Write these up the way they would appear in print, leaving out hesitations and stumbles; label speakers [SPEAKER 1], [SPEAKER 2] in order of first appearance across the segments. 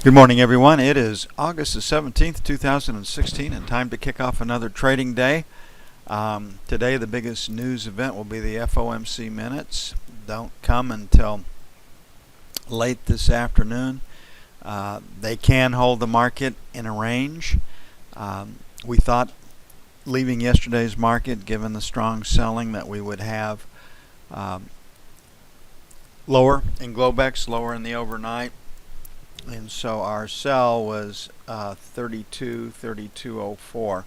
[SPEAKER 1] Good morning, everyone. It is August the 17th, 2016, and time to kick off another trading day. Today, the biggest news event will be the FOMC minutes. Don't come until late this afternoon. They can hold the market in a range. We thought, leaving yesterday's market, given the strong selling, that we would have lower in Globex, lower in the overnight. And so our sell was 32.04.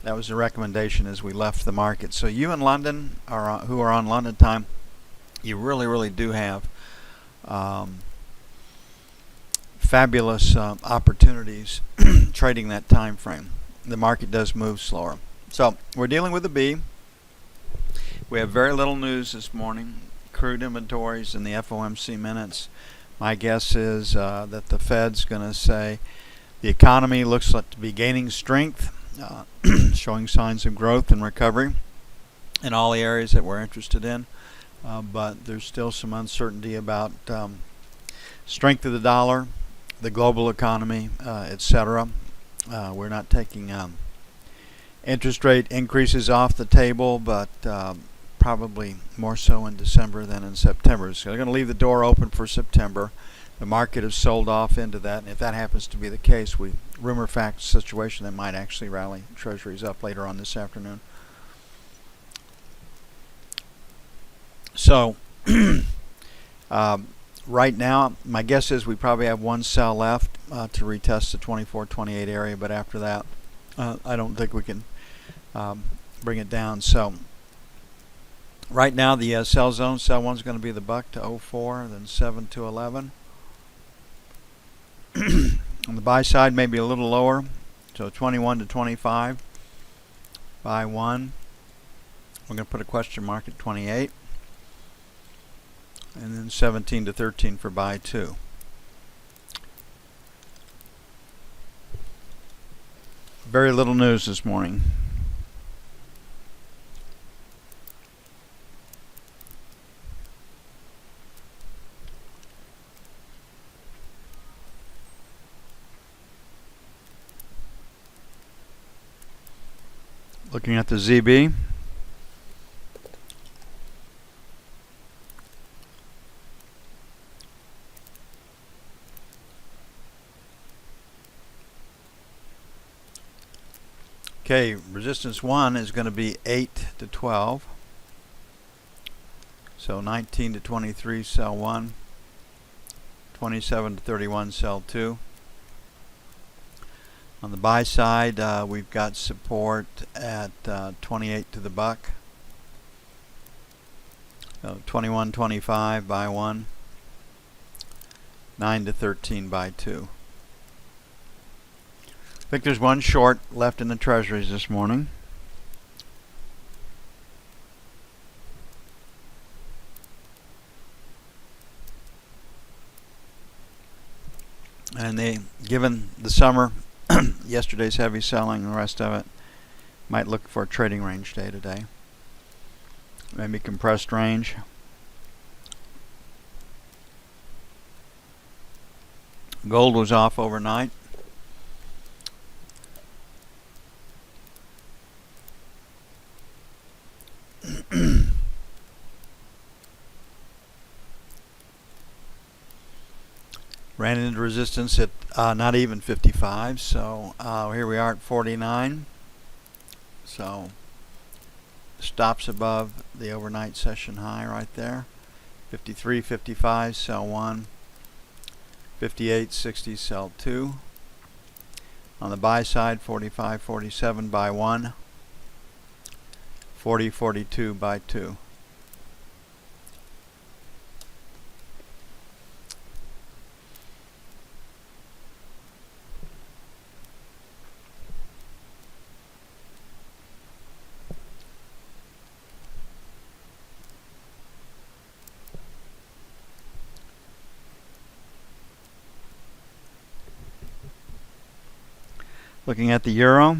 [SPEAKER 1] That was the recommendation as we left the market. So you in London, who are on London time, you really do have fabulous opportunities trading that time frame. The market does move slower. So we're dealing with a B. We have very little news this morning. Crude inventories and the FOMC minutes. My guess is that the Fed's going to say the economy looks like to be gaining strength, showing signs of growth and recovery in all the areas that we're interested in. But there's still some uncertainty about strength of the dollar, the global economy, etc. We're not taking interest rate increases off the table, but probably more so in December than in September. So they're going to leave the door open for September. The market has sold off into that, and if that happens to be the case, rumor fact situation that might actually rally Treasuries up later on this afternoon. So right now, my guess is we probably have one sell left to retest the 24-28 area, but after that, I don't think we can bring it down. So right now, the sell zone, sell one's going to be the buck to 04, then 7 to 11. On the buy side, maybe a little lower, so 21 to 25. Buy one. We're going to put a question mark at 28. And then 17 to 13 for buy two. Very little news this morning. Looking at the ZB. Okay, resistance 1 is going to be 8 to 12. So 19 to 23, sell 1. 27 to 31, sell 2. On the buy side, we've got support at 28 to the buck. So 21.25, buy 1. 9 to 13, buy 2. I think there's one short left in the Treasuries this morning. And given the summer, yesterday's heavy selling and the rest of it, might look for a trading range day today. Maybe compressed range. Gold was off overnight. Ran into resistance at not even 55, so here we are at 49. So stops above the overnight session high right there. 53.55, sell 1. 58.60, sell 2. On the buy side, 45.47, buy 1. 40.42, buy 2. Looking at the euro,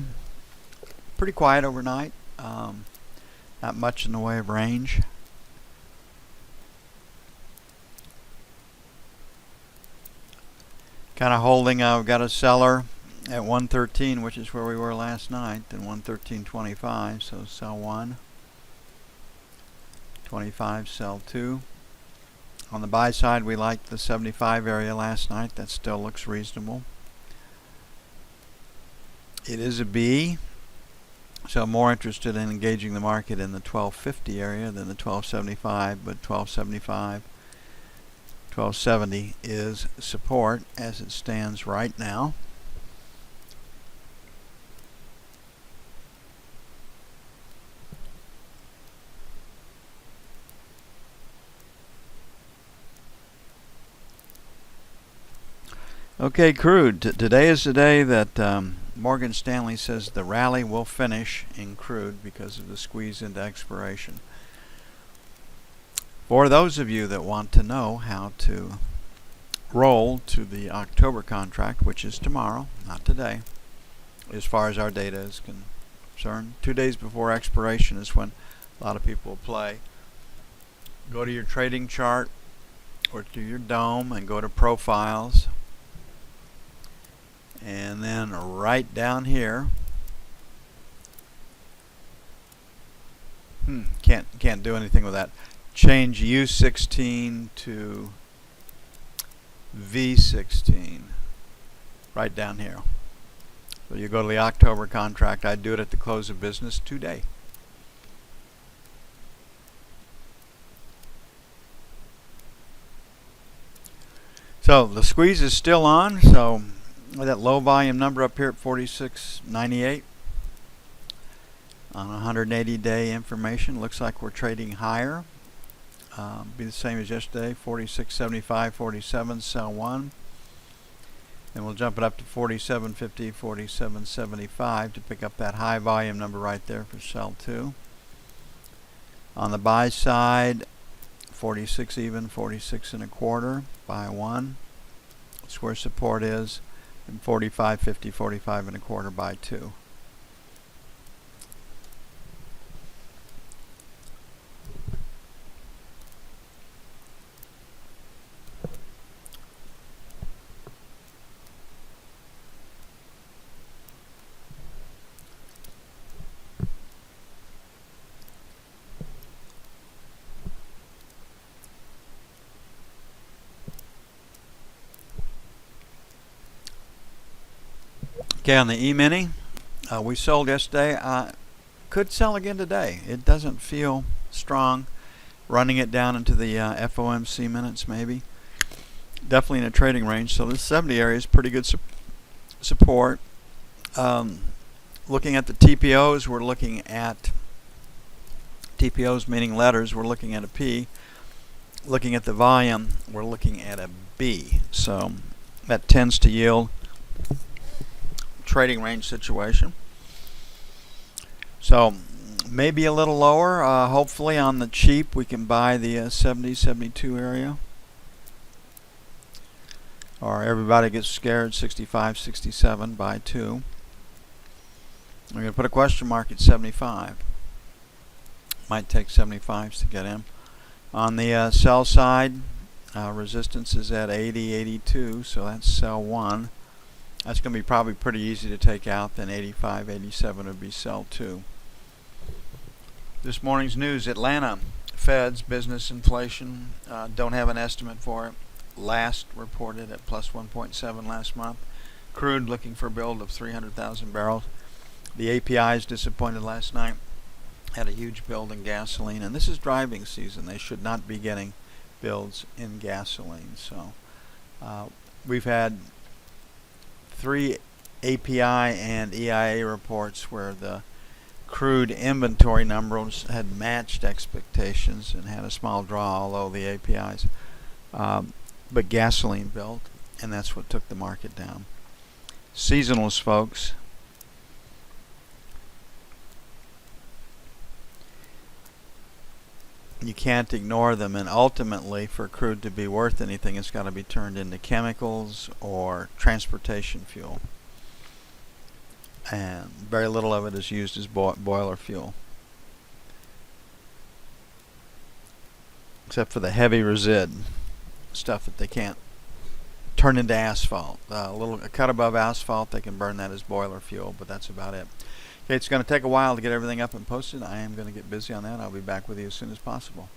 [SPEAKER 1] pretty quiet overnight. Not much in the way of range. Kind of holding. I've got a seller at 113, which is where we were last night, and 113.25. So sell 1, 25, sell 2. On the buy side, we liked the 75 area last night. That still looks reasonable. It is a B, so I'm more interested in engaging the market in the 1250 area than the 1275, but 1275, 1270 is support as it stands right now. Okay, crude. Today is the day that Morgan Stanley says the rally will finish in crude because of the squeeze into expiration. For those of you that want to know how to roll to the October contract, which is tomorrow, not today, as far as our data is concerned, 2 days before expiration is when a lot of people will play. Go to your trading chart or to your dome and go to profiles. And then right down here, can't do anything with that. Change U16 to V16 right down here. So you go to the October contract. I'd do it at the close of business today. So the squeeze is still on. So that low volume number up here at 46.98 on 180-day information. Looks like we're trading higher. Be the same as yesterday, 46.75, 47, sell 1. Then we'll jump it up to 47.50, 47.75 to pick up that high volume number right there for sell 2. On the buy side, 46 even, 46 and a quarter, buy 1. That's where support is. And 45.50, 45 and a quarter, buy 2. Okay, on the E-mini, we sold yesterday. Could sell again today. It doesn't feel strong. Running it down into the FOMC minutes maybe. Definitely in a trading range. So this 70 area is pretty good support. Looking at the TPOs, we're looking at TPOs meaning letters. We're looking at a P. Looking at the volume, we're looking at a B. So that tends to yield trading range situation. So maybe a little lower. Hopefully on the cheap we can buy the 70, 72 area. Or everybody gets scared, 65, 67, buy 2. We're going to put a question mark at 75. Might take 75s to get in. On the sell side, resistance is at 80, 82, so that's sell 1. That's going to be probably pretty easy to take out. Then 85, 87 would be sell 2. This morning's news, Atlanta Fed's business inflation, don't have an estimate for it. Last reported at plus 1.7 last month. Crude looking for a build of 300,000 barrels. The API is disappointed last night. Had a huge build in gasoline, and this is driving season. They should not be getting builds in gasoline. So we've had 3 API and EIA reports where the crude inventory numbers had matched expectations and had a small draw, although the APIs, but gasoline built, and that's what took the market down. Seasonals, folks. You can't ignore them, and ultimately for crude to be worth anything, it's got to be turned into chemicals or transportation fuel, and very little of it is used as boiler fuel, except for the heavy resid stuff that they can't turn into asphalt. A cut above asphalt, they can burn that as boiler fuel, but that's about it. Okay, it's going to take a while to get everything up and posted. I am going to get busy on that. I'll be back with you as soon as possible.